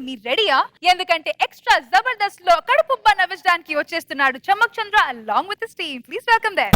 మీరు రెడీయా? ఎందుకంటే ఎక్స్ట్రా జబర్దస్త్ లో కడుపుబ్బా నవ్వించడానికి వచ్చేస్తున్నాడు Chammak Chandra along with his team. Please welcome them.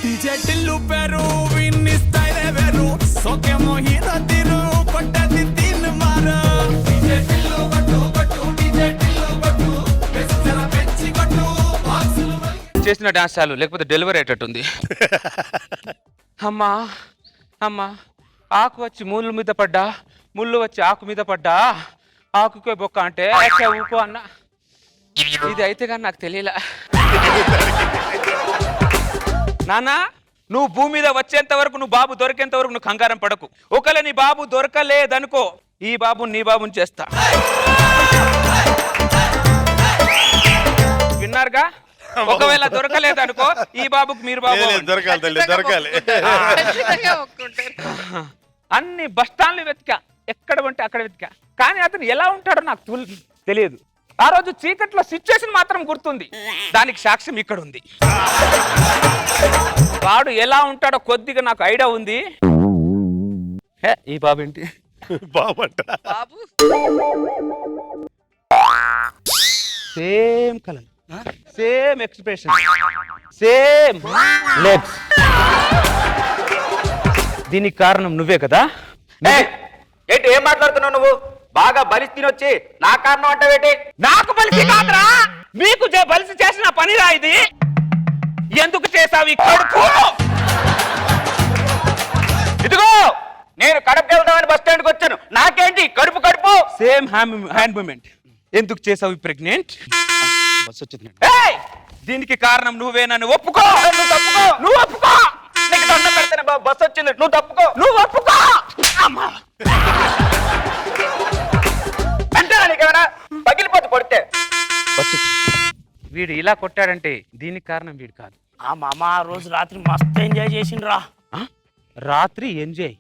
DJ Tillu పేరు విన్ని స్టైల్ వేరు సోకేమో హీరో తీరు కొట్టది తిన్ మారు DJ టిల్లు కొట్టు కొట్టు DJ టిల్లు కొట్టు బెస్సర పెంచి కొట్టు బాక్సులు చేసిన డాన్స్ చాలు, లేకపోతే డెలివరీ అయ్యేటట్టుంది. అమ్మా అమ్మా, ఆకు వచ్చి ముళ్ళు మీద పడ్డా, ముళ్ళు వచ్చి ఆకు మీద పడ్డా, ఆకుకే బొక్క అంటే ఊకో అన్న. ఇది అయితే కానీ నాకు తెలియలే. నాన్న, నువ్వు భూమి మీద వచ్చేంత వరకు, నువ్వు బాబు దొరికేంత వరకు నువ్వు కంగారం పడకు. ఒకవేళ నీ బాబు దొరకలేదనుకో, ఈ బాబు నీ బాబుని చేస్తా. విన్నారుగా? ఒకవేళ దొరకలేదనుకో, ఈ బాబుకి మీరు బాబు దొరకాలి తల్లి, దొరకాలి. అన్ని బస్ స్టాండ్లు వెతికా, ఎక్కడ ఉంటే అక్కడ వెతికా, కానీ అతను ఎలా ఉంటాడో నాకు తెలియదు. ఆ రోజు చీకట్లో సిచ్యువేషన్ మాత్రం గుర్తుంది. దానికి సాక్ష్యం ఇక్కడ ఉంది. వాడు ఎలా ఉంటాడో కొద్దిగా నాకు ఐడియా ఉంది. ఈ బాబు ఏంటి బాబంట బాబు? Same colour, same expression, same legs. దీనికి కారణం నువ్వే కదా? ఏంటి ఏం మాట్లాడుతున్నావు నువ్వు? బాగా బలిసి తినొచ్చి నా కారణం అంటావేంటి? నాకు బలిసి కాదురా, మీకు బలిసి చేసిన పనిరా ఇది. ఎందుకు చేసావు ఈ కడుపు? ఇదిగో నేను కడుపు వెళ్దామని బస్ స్టాండ్కి వచ్చాను, నాకేంటి కడుపు కడుపు? Same hand moment. ఎందుకు చేసావు ఈ ప్రెగ్నెంట్? బస్ వచ్చింది. దీనికి కారణం నువ్వే. నన్ను ఒప్పుకో. నువ్వు తప్పుకో, నువ్వు ఒప్పుకో. నీకు దండం పెడతాను బాబు, బస్ వచ్చింది, నువ్వు తప్పుకో, నువ్వు ఒప్పుకో. అమ్మా, అంటే నీకేమైనా పగిలిపోతు పడితే? వీడు ఇలా కొట్టాడంటే దీనికి కారణం వీడు కాదు. ఆ మామ ఆ రోజు రాత్రి మస్తు ఎంజాయ్ చేసిండ్రా. రాత్రి ఎంజాయ్?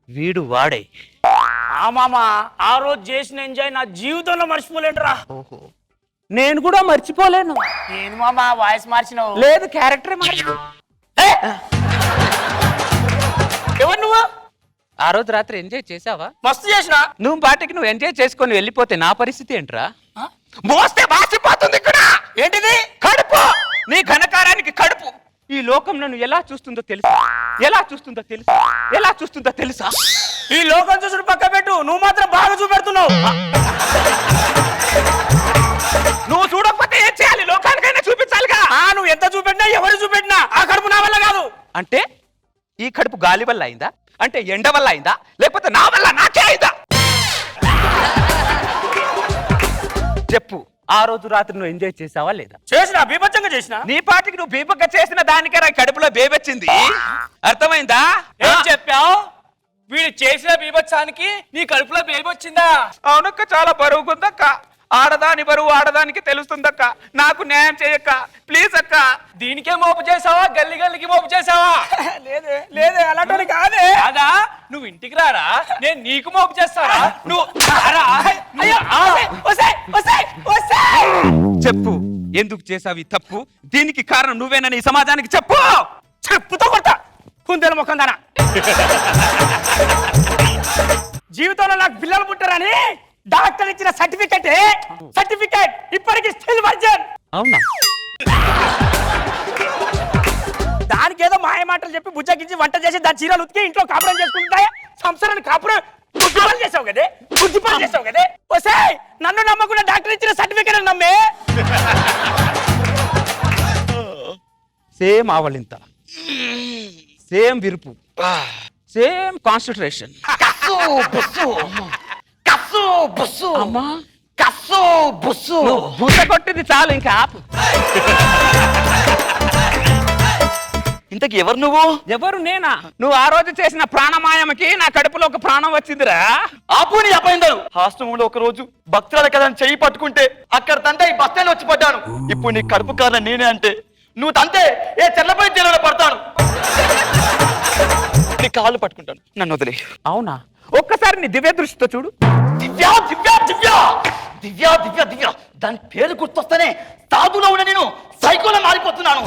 వీడు వాడే. ఆ మామ ఆ రోజు చేసిన ఎంజాయ్ నా జీవితంలో మర్చిపోలేనురా. ఓహో, నేను కూడా మర్చిపోలేను. నేను మామ వాయిస్ మార్చినావు? లేదు, క్యారెక్టర్ మార్చు. ఎవరు నువ్వు? ఆ రోజు రాత్రి ఎంజాయ్ చేసావా? మస్తు చేసిన. నువ్వు బాటికి నువ్వు ఎంజాయ్ చేసుకొని వెళ్ళిపోతే నా పరిస్థితి ఏంట్రా? మోస్తే బాసిపోతుంది ఇక్కడ. ఏంటిది? కడుపు. నీ ఘనకారానికి కడుపు. ఈ లోకం నన్ను ఎలా చూస్తుందో తెలుసా? ఎలా చూస్తుందో తెలుసా? ఎలా చూస్తుందో తెలుసా? ఈ లోకం చూసుడు పక్క పెట్టు, నువ్వు మాత్రం బాగా చూపెడుతున్నావు. నువ్వు చూడకపోతే ఏం చేయాలి? లోకానికైనా చూపించాలిగా. నువ్వు ఎంత చూపెట్టినా ఎవరు చూపెట్టినా ఆ కడుపు నా వల్ల కాదు. అంటే ఈ కడుపు గాలి వల్ల అయిందా? అంటే ఎండ వల్ల అయిందా? లేకపోతే నా వల్ల నాకే అయిందా? చెప్పు, ఆ రోజు రాత్రి నువ్వు ఎంజాయ్ చేసావా లేదా? చేసిన, బీభత్సంగా చేసిన. నీ పాటికి నువ్వు బీపక్క చేసిన దానికే నా కడుపులో బేబొచ్చింది. అర్థమైందా? ఏం చెప్పావు? వీడు చేసిన బీభత్సానికి నీ కడుపులో బేబీ వచ్చిందా? అవునక్క, చాలా బరువుకుందక్క. ఆడదాని బరువు ఆడదానికి తెలుస్తుందక్క. నాకు న్యాయం చేయక్క ప్లీజ్ అక్క. దీనికే మోపు చేసావా? గల్లి గల్లికి మోపు చేసావా? లేదే లేదే, అలాంటి కాదే. కాదా? నువ్వు ఇంటికి రారా, నేను నీకు మోపు చేస్తారా? నువ్వు చెప్పు, ఎందుకు చేసావు ఈ తప్పు? దీనికి కారణం నువ్వేనని ఈ సమాజానికి చెప్పు. చెప్పుతో కొడతా కుందేల ముఖం దానా. జీవితంలో నాకు పిల్లలు పుట్టారని డాక్టర్ ఇచ్చిన సర్టిఫికెట్ ఇప్పటికి స్టిల్ వర్జిన్. అవునా? దానికి ఏదో మాయ మాటలు చెప్పి బుజ్జగించి వంట చేసి దాని చీరలు ఉతికి ఇంట్లో కాపురం చేసుకుంటాయి. సంసారాన్ని కాపురం గుడ్డిపని చేసావు కదే, గుడ్డిపని చేసావు కదే. వసే నన్ను నమ్మకుండా డాక్టర్ ఇచ్చిన సర్టిఫికెట్ నమ్మే. సేమ్ ఆవలింత, సేమ్ విరుపు, సేమ్ కాన్సన్ట్రేషన్. అమ్మా, బుస కొట్టింది చాలు, ఇంకా ఆపు. ఇంతకి ఎవరు నువ్వు? ఎవరు? నేనా? నువ్వు ఆ రోజు చేసిన ప్రాణమాయమకి నా కడుపులో ఒక ప్రాణం వచ్చిందిరా. ఆపు నీ అపోయిందాను. ఆశ్రమంలో ఒక రోజు భక్తురాలు కదా చెయ్యి పట్టుకుంటే అక్కడ తంటే ఈ బస్ స్టాండ్ వచ్చి పడ్డాను. ఇప్పుడు నీ కడుపు కారణం నేనే అంటే నువ్వు తంతే ఏ చెల్లపై చెల్లెలో పడతాను. నీ కాళ్ళు పట్టుకుంటాను, నన్ను వదిలే. అవునా? ఒక్కసారి నీ దివ్య దృష్టితో చూడు. దివ్య దివ్య దివ్య దివ్య దివ్య దివ్య దాని పేరు గుర్తొస్తేనే సాధులో ఉన్న నేను సైకోలో మారిపోతున్నాను.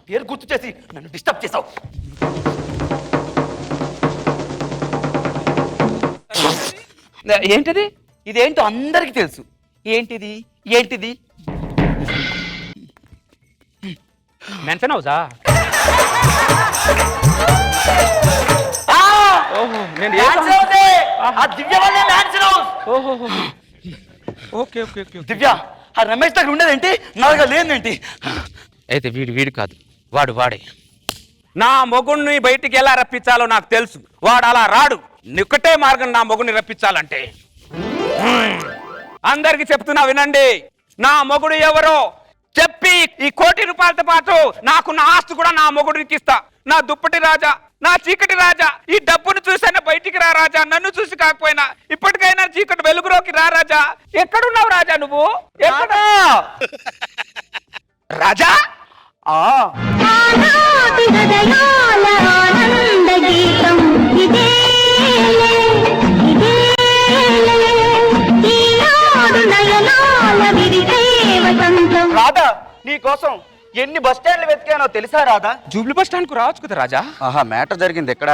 పేరు గుర్తు చేసి నన్ను డిస్టర్బ్ చేసావు. ఏంటిది? ఇదేంటో అందరికి తెలుసు. ఏంటిది ఏంటిది? మెన్షన్ హౌసా? ఓహో, నేను ఆ దివ్య వల్లే మ్యాన్షన్ హౌస్. ఓహో, ఓకే ఓకే ఓకే. దివ్య, ఆ రమేష్ దగ్గర ఉండేదేంటి, నా దగ్గర లేదేంటి? అయితే వీడు కాదు, వాడే. నా మొగుణ్ణి బయటికి ఎలా రప్పించాలో నాకు తెలుసు. వాడు అలా రాడు. ఒక్కటే మార్గం నా మొగుడిని రప్పించాలంటే. అందరికి చెప్తున్నా వినండి. నా మొగుడు ఎవరో చెప్పి ఈ 1 కోటి రూపాయలతో పాటు నాకు నా ఆస్తి కూడా నా మొగుడికి ఇస్తా. నా దుప్పటి రాజా, నా చీకటి రాజా, ఈ డబ్బును చూసైనా బయటికి రా రాజా. నన్ను చూసి కాకపోయినా ఇప్పటికైనా చీకటి వెలుగులోకి రా రాజా. ఎక్కడున్నావు రాజా నువ్వు? ఎక్కడ రాజా? ఆనాటి హృదయాల ఆనంద గీతం ఇదేలే, ఇదేలే, ఈనాడు నయనాల విరిసే వసంతం. రాధా, నీ కోసం ఎన్ని బస్ స్టాండ్లు వెతికానో తెలుసా రాధా? జూబ్లీ బస్ స్టాండ్ కు రావచ్చు కదా రాజా. ఆహా, మ్యాటర్ జరిగింది ఎక్కడ?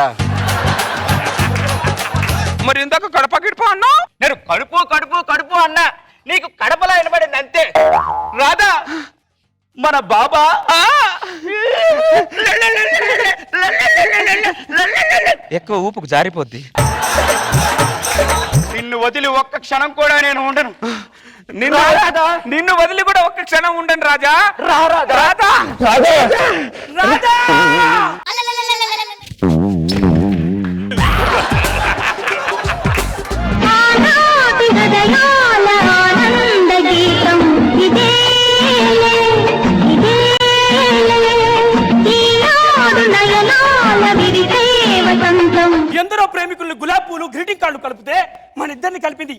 మరి ఇందాక కడప గిడప అన్నా. నేను కడుపు కడుపు కడుపు అన్నా, నీకు కడపలా వినబడింది అంతే. రాధా, మన బాబా ఎక్కువ ఊపుకు జారిపోద్ది. నిన్ను వదిలి ఒక్క క్షణం కూడా నేను ఉండను. నిన్ను వదిలి కూడా ఒక్క క్షణం ఉండను రాజా. రాధా, ఆనాటి హృదయాల ఆనంద గీతం ఇదేలే, ఇదేలే, ఈనాడు నయనాల విరిసే వసంతం. ఎందరో ప్రేమికుల్ని గులాబీ పూలు గ్రీటింగ్ కార్డులు కలిపితే మన ఇద్దరిని కలిపింది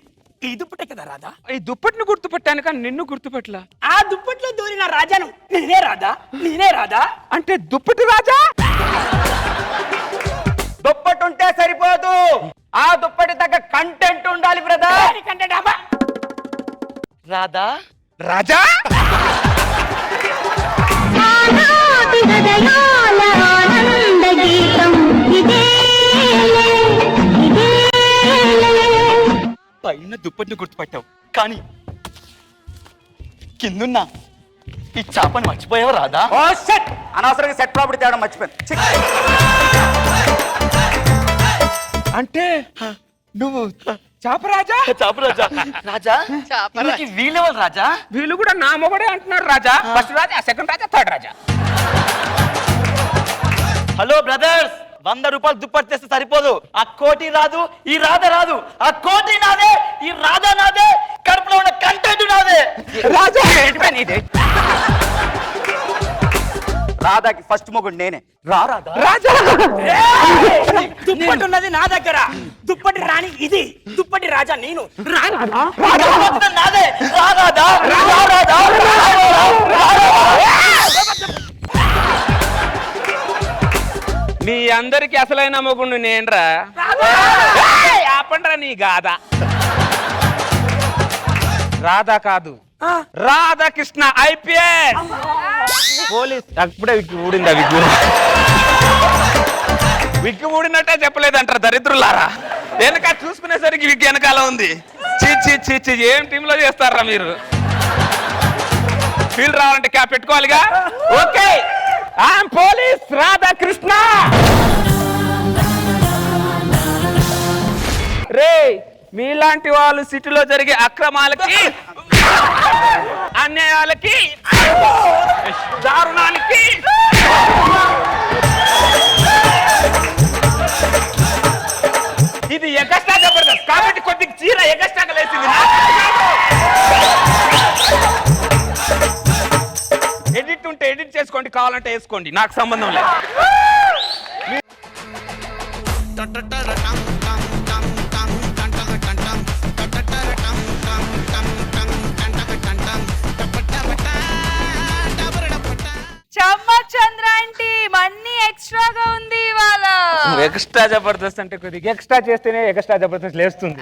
ఈ దుప్పటే కదా రాధా. ఈ దుప్పటిని గుర్తుపట్టాను కానీ నిన్ను గుర్తుపట్టలా. ఆ దుప్పట్లో దూరిన రాజాను నేనే రాధా, నేనే రాధా. అంటే దుప్పటి రాజా? దుప్పటి ఉంటే సరిపోదు, ఆ దుప్పటి తగ్గ కంటెంట్ ఉండాలి బ్రదర్. రాధా, రాజా, ఆనాటి హృదయాల ఆనంద గీతం ఇదేలే, ఇదేలే. పైన దుప్పటిని గుర్తుపట్టావు కానీ కిందున్నా ఈ చాపని మర్చిపోయావు రాధా? ఓ షట్, అనవసరంగా సెట్ ప్రాపర్టీ తేవడం మర్చిపోయాను. అంటే నువ్వు చాపరాజా? చాపరాజా. రాజా, ఇందులోకి వీళ్ళెవరు రాజా? వీళ్ళు కూడా నా మొగడే అంటున్నారు రాజా. ఫస్ట్ రాజా, సెకండ్ రాజా, థర్డ్ రాజా. హలో బ్రదర్స్, 100 రూపాయలు దుప్పటి తెస్తే సరిపోదు. ఆ 1 కోటి రాదు, ఈ రాధ రాదు. ఆ 1 కోటి నాదే, ఈ రాధ నాదే, కడుపులో ఉన్న కంటెంట్ నాదే. రాజా ఏంటి? రాధాకి ఫస్ట్ మొగుడు నేనే. రా రాధా. రాజా, దుప్పటి ఉన్నది నా దగ్గర. దుప్పటి రాణి ఇది, దుప్పటి రాజా నేను. రా రాధా. మొత్తం నాదే. రా రాధా. రా రాధా. మీ అందరికి అసలైన మొగుడు నేనురా. ఆపండ్రా నీ గాథ. రాధా కాదు, రాధాకృష్ణ IPS పోలీస్. అప్పుడే విక్కి ఊడిందా? విక్కి ఊడినట్టే చెప్పలేదంటారు దరిద్రులారా. వెనక చూసుకునేసరికి విక్కి వెనకాల ఉంది. చీ, ఏం టీంలో చేస్తారా మీరు? ఫీల్ రావాలంటే క్యాప్ పెట్టుకోవాలిగా. Okay, I'm police Radhakrishna. రే, మీలాంటి వాళ్ళు సిటీలో జరిగే అక్రమాలకి, అన్యాయాలకి, దారుణాలకి ఇది ఎగస్ట్రా జబర్దస్త్ కాబట్టి కొద్దిగా చీర ఎగస్ట్రాగా లేసింది. ఎడిట్ ఉంటే ఎడిట్ చేసుకోండి, కావాలంటే వేసుకోండి, నాకు సంబంధం లేదు. చమ్మచంద్ర ఆంటీ మన్నీ ఎక్స్ట్రాగా ఉంది ఇవాళ. ఎక్స్ట్రా జబర్దస్త్ అంటే కొద్దిగా ఎక్స్ట్రా చేస్తేనే ఎక్స్ట్రా జబర్దస్త్ లేస్తుంది.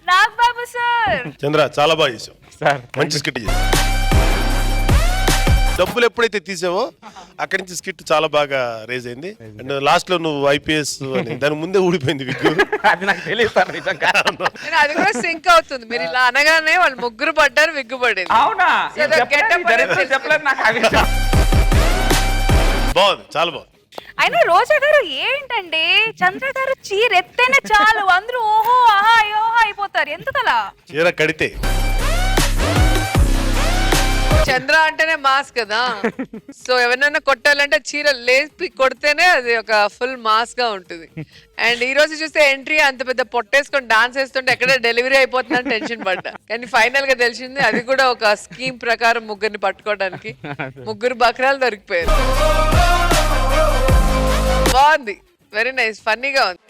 నాగబాబు సార్, చంద్ర చాలా బాగా చేసావు, సార్ మంచి స్కిట్ చేసావు. డబ్బులు ఎప్పుడైతే తీసావో అక్కడి నుంచి స్కిట్ చాలా బాగా రేజ్ అయింది. అండ్ లాస్ట్ లో నువ్వు ఐపీఎస్ అని దాని ముందే ఊడిపోయింది విగ్గు. అది నాకు తెలియదు సార్ నిజంగా. నేను అది కూడా సింక్ అవుతుంది. మీరు ఇలా అనగానే వాళ్ళు ముగ్గురు పడ్డారు, విగ్గు పడింది. అవునా So the getup అనేది చెప్పలేదు నాకు ఆ విషయం. బాగుంది, చాలా బాగుంది. అయినా రోజా గారు ఏంటండి, చంద్ర గారు చీర ఎత్తేనే చాలు అందరూ ఓహో ఆహా అయ్యోహో అయిపోతారు, ఎందుకలా? చీర కడితే చంద్ర అంటేనే మాస్ కదా. సో ఎవరినైనా కొట్టాలంటే చీర లేపి కొడితేనే అది ఒక ఫుల్ మాస్ గా ఉంటుంది. అండ్ ఈ రోజు చూస్తే ఎంట్రీ అంత పెద్ద పొట్టేసుకొని డాన్స్ వేస్తుంటే ఎక్కడ డెలివరీ అయిపోతుందని టెన్షన్ పడ్డా. కానీ ఫైనల్ గా తెలిసింది అది కూడా ఒక స్కీమ్ ప్రకారం ముగ్గురిని పట్టుకోవడానికి. ముగ్గురు బక్రాలు దొరికిపోయారు. బాగుంది, వెరీ నైస్, ఫన్నీగా ఉంది.